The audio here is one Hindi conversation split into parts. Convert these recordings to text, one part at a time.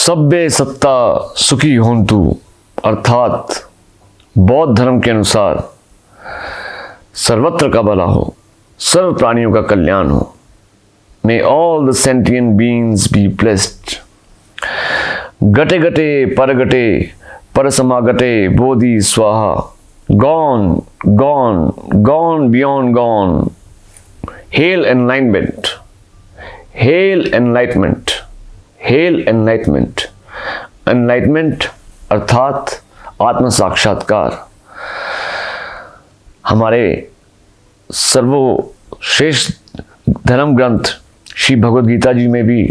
सब्बे सत्ता सुखी होंतु अर्थात बौद्ध धर्म के अनुसार सर्वत्र का भला हो, सर्व प्राणियों का कल्याण हो। May all the sentient beings be blessed. गटे गटे पर समागटे बोधि स्वाहा। Gone gone gone beyond gone. Hail enlightenment, hail enlightenment, hail enlightenment. Enlightenment अर्थात आत्म साक्षात्कार। हमारे सर्वश्रेष्ठ धर्म ग्रंथ श्री भगवद गीता जी में भी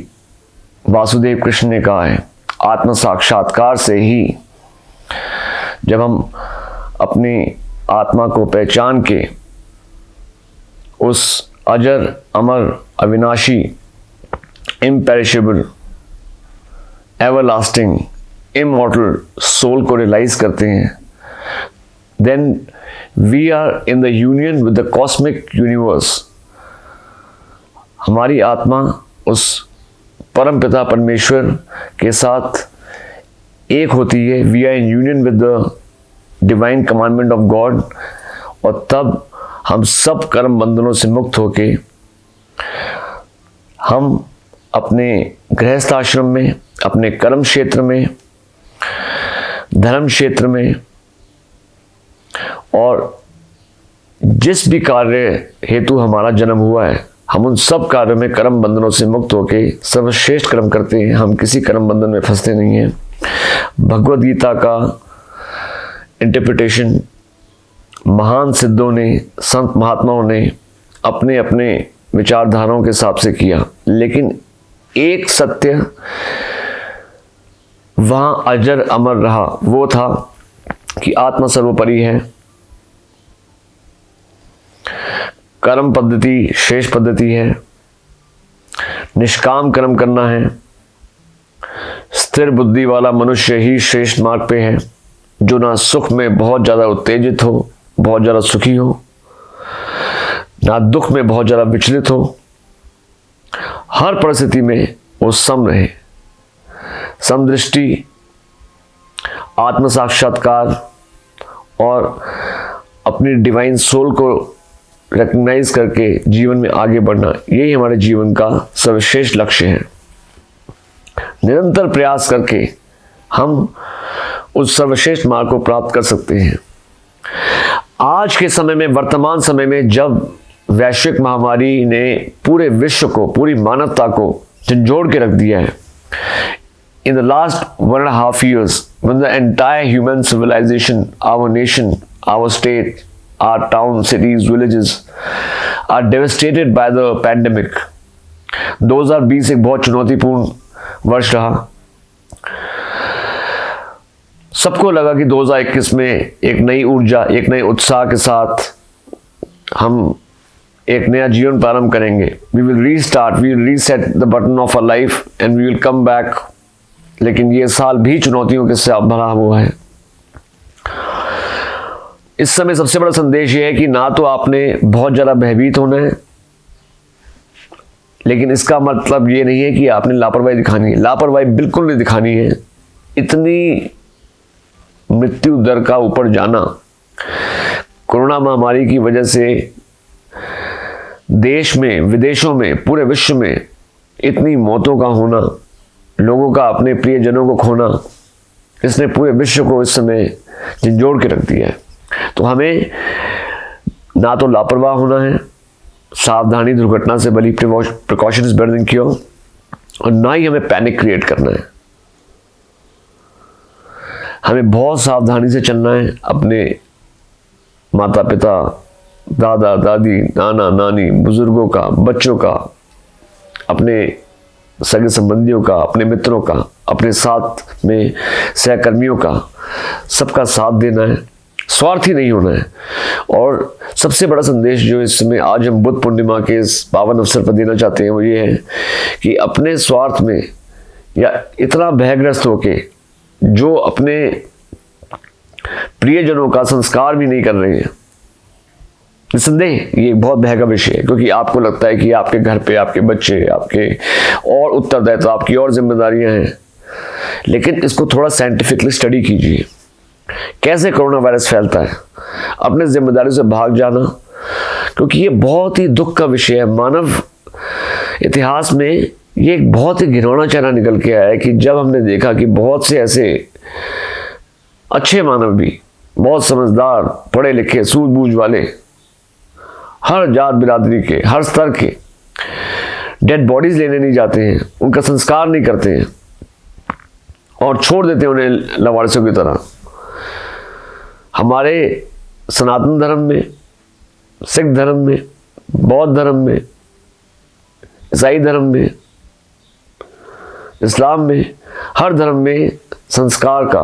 वासुदेव कृष्ण ने कहा है, आत्म साक्षात्कार से ही जब हम अपनी आत्मा को पहचान के उस अजर अमर अविनाशी इम्पेरिशेबल एवरलास्टिंग इमॉर्टल सोल को रियलाइज करते हैं, then we are in the union with the cosmic universe. हमारी आत्मा उस परम पिता परमेश्वर के साथ एक होती है। We are in union with the divine commandment of God. और तब हम सब कर्म बंधनों से मुक्त होके हम अपने गृहस्थ आश्रम में, अपने कर्म क्षेत्र में, धर्म क्षेत्र में और जिस भी कार्य हेतु हमारा जन्म हुआ है, हम उन सब कार्यों में कर्म बंधनों से मुक्त होके सर्वश्रेष्ठ कर्म करते हैं। हम किसी कर्म बंधन में फंसते नहीं हैं। भगवद गीता का इंटरप्रिटेशन महान सिद्धों ने, संत महात्माओं ने अपने अपने विचारधाराओं के हिसाब से किया, लेकिन एक सत्य वहां अजर अमर रहा। वो था कि आत्मा सर्वोपरि है। कर्म पद्धति श्रेष्ठ पद्धति है। निष्काम कर्म करना है। स्थिर बुद्धि वाला मनुष्य ही श्रेष्ठ मार्ग पे है, जो ना सुख में बहुत ज़्यादा उत्तेजित हो, बहुत ज़्यादा सुखी हो, ना दुख में बहुत ज़्यादा विचलित हो। हर परिस्थिति में वो सम रहे। समदृष्टि, आत्म साक्षात्कार और अपनी डिवाइन सोल को रिकग्नाइज करके जीवन में आगे बढ़ना, यही हमारे जीवन का सर्वश्रेष्ठ लक्ष्य है। निरंतर प्रयास करके हम उस सर्वश्रेष्ठ मार्ग को प्राप्त कर सकते हैं। आज के समय में, वर्तमान समय में, जब वैश्विक महामारी ने पूरे विश्व को, पूरी मानवता को झंझोड़ के रख दिया है, in the last 1.5 years, when the entire human civilization, our nation, our state, our towns, cities, villages are devastated by the pandemic. 2020 एक बहुत चुनौतीपूर्ण वर्ष रहा। सबको लगा कि 2021 में एक नई ऊर्जा, एक नए उत्साह के साथ हम एक नया जीवन प्रारंभ करेंगे। We will restart, we will reset the button of our life and we will come back। लेकिन ये साल भी चुनौतियों के साथ भरा हुआ है। इस समय सबसे बड़ा संदेश ये है कि ना तो आपने बहुत ज़्यादा भयभीत होना है, लेकिन इसका मतलब ये नहीं है कि आपने लापरवाही दिखानी है। लापरवाही बिल्कुल नहीं दिखानी है। इतनी मृत्यु दर का ऊपर जाना, कोरोना महामारी की वजह से देश में, विदेशों में, पूरे विश्व में इतनी मौतों का होना, लोगों का अपने प्रियजनों को खोना, इसने पूरे विश्व को इस समय झंझोड़ के रख दिया है। तो हमें ना तो लापरवाह होना है, सावधानी दुर्घटना से भली, precaution is better than cure, और ना ही हमें पैनिक क्रिएट करना है। हमें बहुत सावधानी से चलना है। अपने माता पिता, दादा दादी, नाना नानी, बुजुर्गों का, बच्चों का, अपने सगे संबंधियों का, अपने मित्रों का, अपने साथ में सहकर्मियों का, सबका साथ देना है। स्वार्थी नहीं होना है। और सबसे बड़ा संदेश जो इस समय आज हम बुद्ध पूर्णिमा के इस पावन अवसर पर देना चाहते हैं, वो ये है कि अपने स्वार्थ में या इतना भयग्रस्त होके जो अपने प्रियजनों का संस्कार भी नहीं कर रहे हैं, निस्संदेह ये बहुत भय का विषय है। क्योंकि आपको लगता है कि आपके घर पे आपके बच्चे, आपके और उत्तरदायित्व, आपकी और जिम्मेदारियां हैं, लेकिन इसको थोड़ा साइंटिफिकली स्टडी कीजिए, कैसे कोरोना वायरस फैलता है। अपने जिम्मेदारी से भाग जाना, क्योंकि ये बहुत ही दुख का विषय है। मानव इतिहास में ये एक बहुत ही घिनौना चेहरा निकल के आया है कि जब हमने देखा कि बहुत से ऐसे अच्छे मानव भी, बहुत समझदार, पढ़े लिखे, सूझबूझ वाले, हर जात बिरादरी के, हर स्तर के, डेड बॉडीज लेने नहीं जाते हैं, उनका संस्कार नहीं करते हैं और छोड़ देते हैं उन्हें लवारिसों की तरह। हमारे सनातन धर्म में, सिख धर्म में, बौद्ध धर्म में, ईसाई धर्म में, इस्लाम में, हर धर्म में संस्कार का,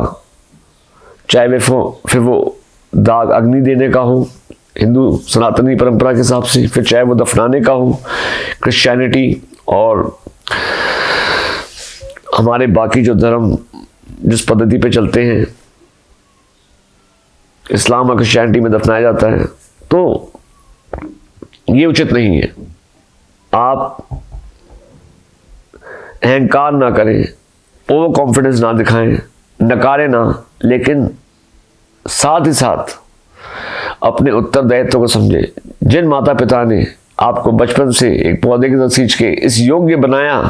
चाहे फिर वो दाग अग्नि देने का हो हिंदू सनातनी परंपरा के हिसाब से, फिर चाहे वो दफनाने का हो क्रिश्चियनिटी, और हमारे बाकी जो धर्म जिस पद्धति पे चलते हैं, इस्लाम और क्रिश्चियनिटी में दफनाया जाता है, तो ये उचित नहीं है। आप अहंकार ना करें, ओवर कॉन्फिडेंस ना दिखाएं, नकारे ना, लेकिन साथ ही साथ अपने उत्तरदायित्व को समझे। जिन माता पिता ने आपको बचपन से एक पौधे की तरह सींच के इस योग्य बनाया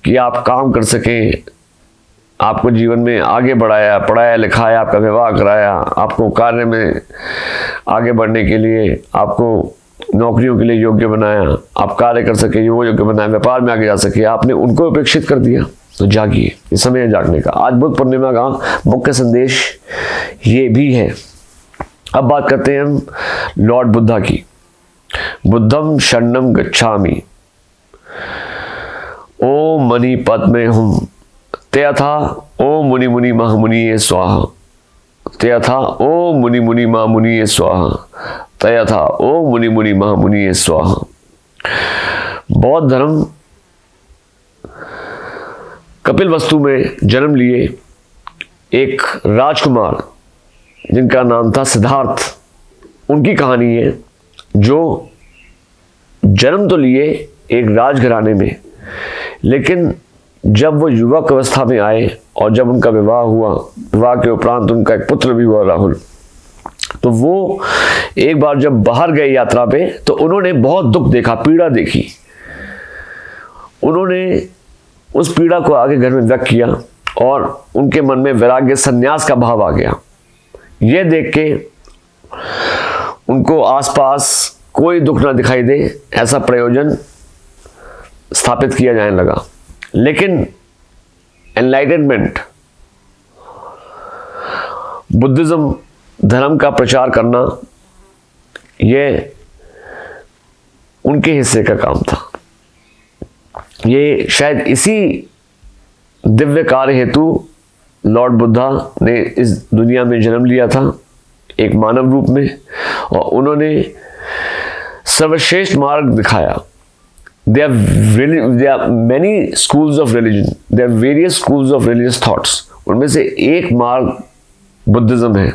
कि आप काम कर सकें, आपको जीवन में आगे बढ़ाया, पढ़ाया लिखाया, आपका विवाह कराया, आपको कार्य में आगे बढ़ने के लिए, आपको नौकरियों के लिए योग्य बनाया, आप कार्य कर सके, योग्य बनाया, व्यापार में आगे जा सके, आपने उनको उपेक्षित कर दिया। तो जागिए, ये समय है जागने का। आज बुद्ध पूर्णिमा का मुख्य संदेश ये भी है। अब बात करते हैं हम लॉर्ड बुद्धा की। बुद्धम शरणम गच्छामि, ओम मणि पद्मे हुम त्यथा ओम मुनि मुनि महामुनि स्वाहा, त्यथा ओम मुनि मुनि महामुनि स्वाहा, त्यथा ओम मुनि मुनि महामुनि स्वाहा। बौद्ध धर्म कपिलवस्तु में जन्म लिए एक राजकुमार जिनका नाम था सिद्धार्थ, उनकी कहानी है, जो जन्म तो लिए एक राजघराने में, लेकिन जब वो युवक अवस्था में आए और जब उनका विवाह हुआ, विवाह के उपरांत उनका एक पुत्र भी हुआ राहुल, तो वो एक बार जब बाहर गए यात्रा पे, तो उन्होंने बहुत दुख देखा, पीड़ा देखी। उन्होंने उस पीड़ा को आगे घर में व्यक्त किया और उनके मन में वैराग्य, संन्यास का भाव आ गया। यह देख के उनको आसपास कोई दुख ना दिखाई दे, ऐसा प्रयोजन स्थापित किया जाने लगा। लेकिन एनलाइटनमेंट, बुद्धिज्म धर्म का प्रचार करना, यह उनके हिस्से का काम था। ये शायद इसी दिव्य कार्य हेतु लॉर्ड बुद्धा ने इस दुनिया में जन्म लिया था, एक मानव रूप में, और उन्होंने सर्वश्रेष्ठ मार्ग दिखाया। There are many schools of religion, there are various schools of religious thoughts. उनमें से एक मार्ग बुद्धिज्म है।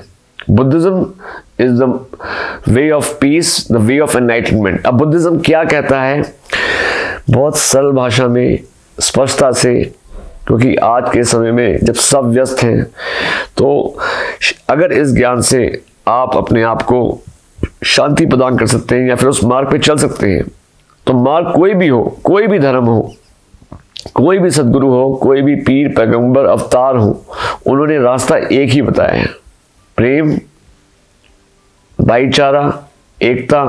Buddhism is the way of peace, the way of enlightenment. अब बुद्धिज्म क्या कहता है? बहुत सरल भाषा में, स्पष्टता से, क्योंकि आज के समय में जब सब व्यस्त हैं, तो अगर इस ज्ञान से आप अपने आप को शांति प्रदान कर सकते हैं या फिर उस मार्ग पे चल सकते हैं, तो मार्ग कोई भी हो, कोई भी धर्म हो, कोई भी सद्गुरु हो, कोई भी पीर पैगंबर अवतार हो, उन्होंने रास्ता एक ही बताया है, प्रेम, भाईचारा, एकता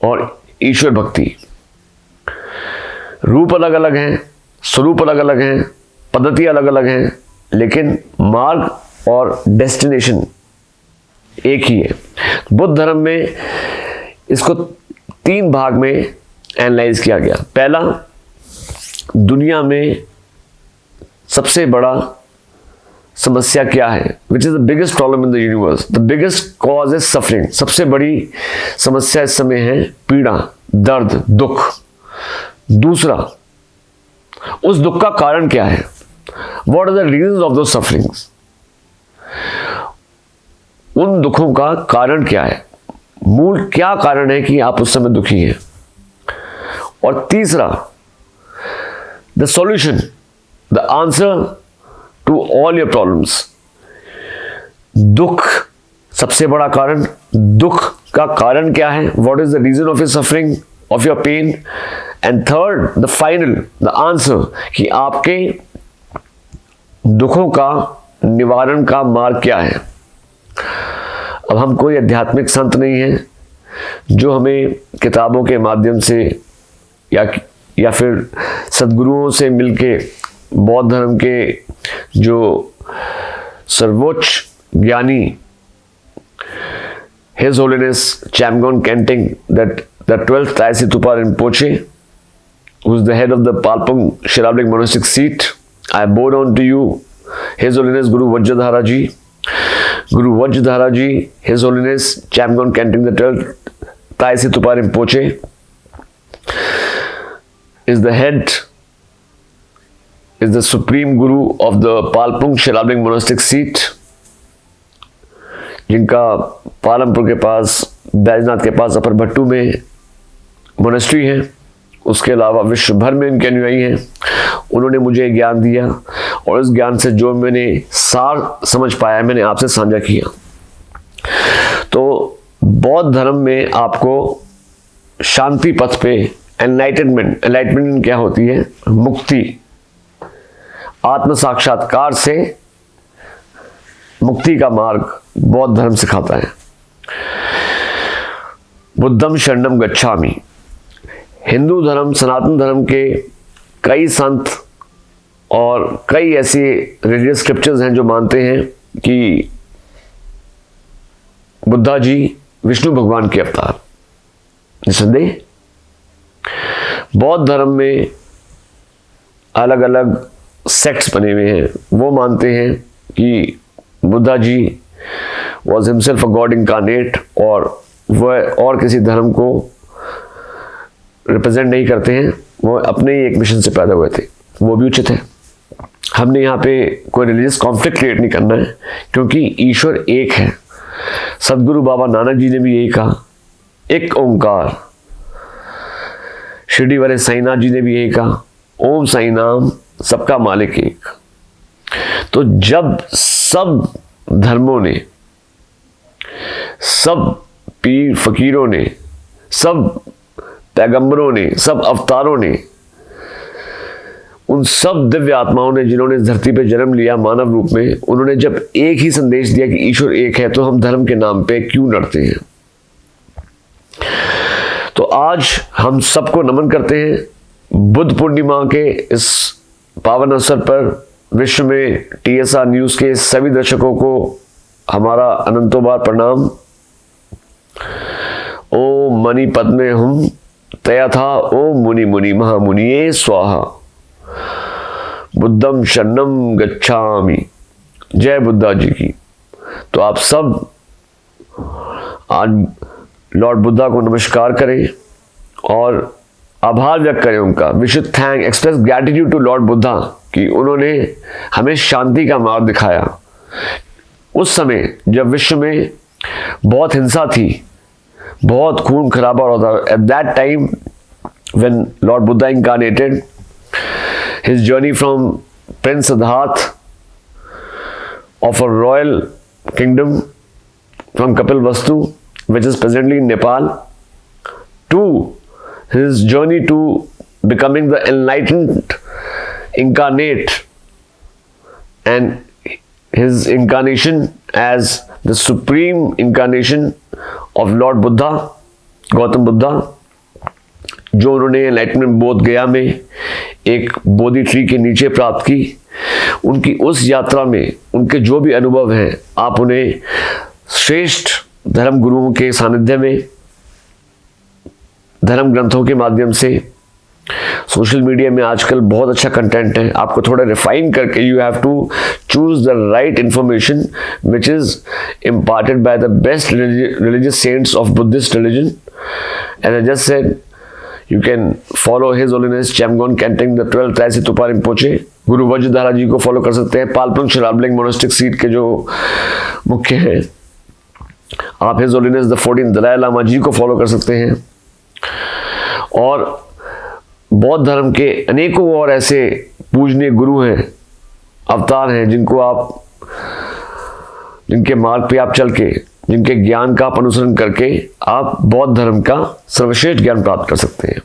और ईश्वर भक्ति। रूप अलग अलग हैं, स्वरूप अलग अलग हैं, पद्धति अलग अलग हैं, लेकिन मार्ग और डेस्टिनेशन एक ही है। बुद्ध धर्म में इसको 3 भाग में एनालाइज किया गया। पहला, दुनिया में सबसे बड़ा समस्या क्या है, which is the biggest problem in the universe, the biggest cause is suffering. सबसे बड़ी समस्या इस समय है पीड़ा, दर्द, दुख। दूसरा, उस दुख का कारण क्या है, what are the reasons of those sufferings, उन दुखों का कारण क्या है, मूल क्या कारण है कि आप उस समय दुखी हैं। और तीसरा, the solution, the answer to all your problems. दुख सबसे बड़ा कारण, दुख का कारण क्या है, what is the reason of your suffering, of your pain, and third the final the answer कि आपके दुखों का निवारण का मार्ग क्या है। अब हम कोई आध्यात्मिक संत नहीं हैं जो हमें किताबों के माध्यम से या फिर सद्गुरुओं से मिलके बौद्ध धर्म के जो सर्वोच्च ज्ञानी His Holiness Chamgon Kenteng, that the 12th Taisi Tupa Rinpoche, who is the head of the Palpung Shirablik monastic seat, I bow down to you, His Holiness Guru Vajradhara Ji. Guru Vajradhara Ji, His Holiness Chamgon Kenteng, the 12th Taisi Tupa Rinpoche, is the head, is the supreme Guru of the Palpung Shirablik monastic seat, जिनका पालमपुर के पास बैजनाथ के पास अपर भट्टू में मोनेस्ट्री है। उसके अलावा विश्व भर में इनके अनुयायी हैं। उन्होंने मुझे ज्ञान दिया और इस ज्ञान से जो मैंने सार समझ पाया मैंने आपसे साझा किया। तो बौद्ध धर्म में आपको शांति पथ पे एनलाइटमेंट क्या होती है, मुक्ति, आत्म साक्षात्कार से मुक्ति का मार्ग बौद्ध धर्म सिखाता है। बुद्धम शरणम गच्छामि। हिंदू धर्म, सनातन धर्म के कई संत और कई ऐसे रिलीजियस स्क्रिप्चर्स हैं जो मानते हैं कि बुद्धा जी विष्णु भगवान के अवतार। निसंदेह बौद्ध धर्म में अलग अलग सेक्ट्स बने हुए हैं। वो मानते हैं कि Buddha ji was himself a god incarnate और वह और किसी धर्म को रिप्रेजेंट नहीं करते हैं, वो अपने ही एक मिशन से पैदा हुए थे। वो भी उचित है। हमने यहाँ पे कोई रिलीजियस कॉन्फ्लिक्ट क्रिएट नहीं करना है क्योंकि ईश्वर एक है। सदगुरु बाबा नानक जी ने भी यही कहा, एक ओंकार। शिरडी वाले साईनाथ जी ने भी यही कहा, ओम साई नाम सबका मालिक एक। तो जब सब धर्मों ने, सब पीर फकीरों ने, सब पैगंबरों ने, सब अवतारों ने, उन सब दिव्य आत्माओं ने जिन्होंने इस धरती पे जन्म लिया मानव रूप में, उन्होंने जब एक ही संदेश दिया कि ईश्वर एक है, तो हम धर्म के नाम पे क्यों लड़ते हैं। तो आज हम सबको नमन करते हैं बुद्ध पूर्णिमा के इस पावन अवसर पर। विश्व में TSR न्यूज के सभी दर्शकों को हमारा अनंतोबार प्रणाम। ओम मणि पद्मे हम तया था, ओम मुनि मुनि महामुनिये स्वाहा, बुद्धम शरणम गच्छामि। जय बुद्धा जी की। तो आप सब आज लॉर्ड बुद्धा को नमस्कार करें और आभार व्यक्त करें उनका। We should thank, express gratitude to Lord Buddha कि उन्होंने हमें शांति का मार्ग दिखाया। उस समय जब विश्व में बहुत हिंसा थी, बहुत खून खराबा हो रहा था, at that time when Lord Buddha incarnated, his journey from Prince Siddharth of a royal kingdom from Kapilvastu, which is presently in Nepal, to his journey to becoming the enlightened incarnate, and his incarnation as the supreme incarnation of Lord Buddha, Gautam Buddha, जो उन्होंने एनलाइटमेंट बोध गया में एक बोधि ट्री के नीचे प्राप्त की। उनकी उस यात्रा में उनके जो भी अनुभव हैं, आप उन्हें श्रेष्ठ धर्म गुरुओं के सानिध्य में, धर्म ग्रंथों के माध्यम से, सोशल मीडिया में आजकल बहुत अच्छा कंटेंट है, आपको थोड़ा रिफाइन करके you have to choose the right information which is imparted by the best religious saints of Buddhist religion. As I just said, you can follow His Holiness Chamgon Kenteng the 12th Taisi Tupa Rinpoche. गुरु वज्रधारा जी को फॉलो कर सकते हैं, पालपुंग शिलाबलिंग मोनास्टिक सीट के जो मुख्य हैं। आप His Holiness the 14th Dalai Lama जी को फॉलो कर सकते हैं। और बौद्ध धर्म के अनेकों और ऐसे पूजनीय गुरु हैं, अवतार हैं, जिनके मार्ग पे आप चल के, जिनके ज्ञान का आप अनुसरण करके आप बौद्ध धर्म का सर्वश्रेष्ठ ज्ञान प्राप्त कर सकते हैं।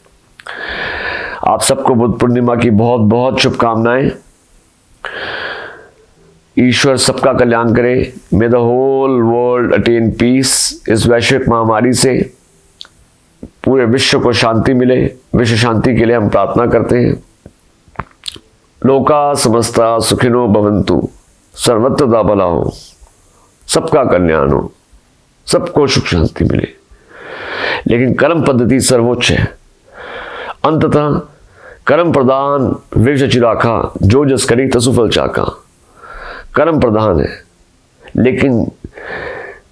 आप सबको बुद्ध पूर्णिमा की बहुत बहुत शुभकामनाएं। ईश्वर सबका कल्याण करे। May the whole world attain peace. इस वैश्विक महामारी से पूरे विश्व को शांति मिले। विश्व शांति के लिए हम प्रार्थना करते हैं। लोका समस्ता सुखिनो भवन्तु, सर्वत्र दा भला हो, सबका कल्याण हो, सबको सुख शांति मिले। लेकिन कर्म पद्धति सर्वोच्च है। अंततः कर्म प्रधान वृक्ष चिराखा, जो जस करी तसु फल चाका। कर्म प्रधान है, लेकिन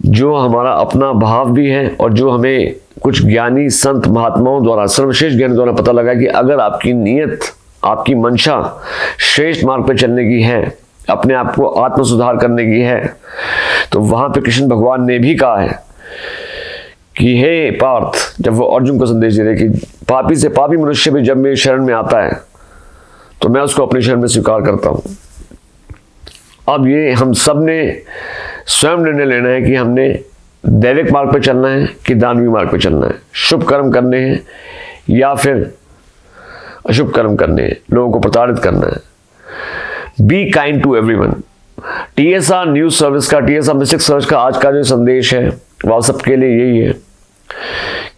जो हमारा अपना भाव भी है और जो हमें कुछ ज्ञानी संत महात्माओं द्वारा, सर्वश्रेष्ठ ज्ञान द्वारा पता लगा कि अगर आपकी नीयत, आपकी मंशा श्रेष्ठ मार्ग पर चलने की है, अपने आप को आत्म सुधार करने की है, तो वहां पे कृष्ण भगवान ने भी कहा है कि हे पार्थ, जब वो अर्जुन को संदेश दे रहे कि पापी से पापी मनुष्य भी जब मेरे शरण में आता है तो मैं उसको अपने शरण में स्वीकार करता हूं। अब ये हम सब ने स्वयं निर्णय लेना है कि हमने दैविक मार्ग पर चलना है कि दानवीय मार्ग पर चलना है, शुभ कर्म करने हैं या फिर अशुभ कर्म करने हैं, लोगों को प्रताड़ित करना है। Be kind to everyone. TSR news service का, TSR मिस्टिक सर्च का आज का जो संदेश है वह सबके लिए यही है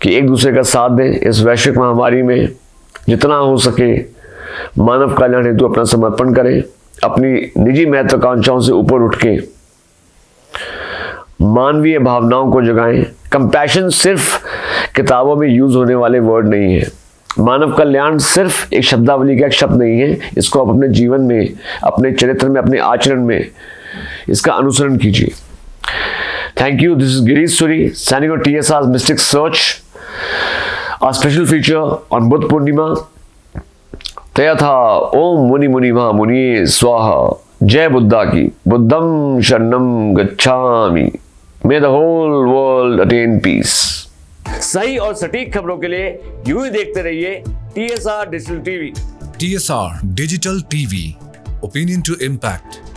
कि एक दूसरे का साथ दें। इस वैश्विक महामारी में जितना हो सके मानव कल्याण हेतु अपना समर्पण करें। अपनी निजी महत्वाकांक्षाओं से ऊपर उठ के मानवीय भावनाओं को जगाएं। कंपैशन सिर्फ किताबों में यूज होने वाले वर्ड नहीं है। मानव कल्याण सिर्फ एक शब्दावली का एक शब्द नहीं है। इसको आप अपने जीवन में, अपने चरित्र में, अपने आचरण में इसका अनुसरण कीजिए। Thank you. This is Girish Suri signing on TSR Mystic Search, a special feature on Buddha Purnima. तयथा ओम मुनि मुनि महा मुनि स्वाहा। जय बुद्धा की। बुद्धम शरणम गच्छामि। May the whole world attain peace. सही और सटीक खबरों के लिए यूं ही देखते रहिए TSR digital TV. TSR digital TV, opinion to impact.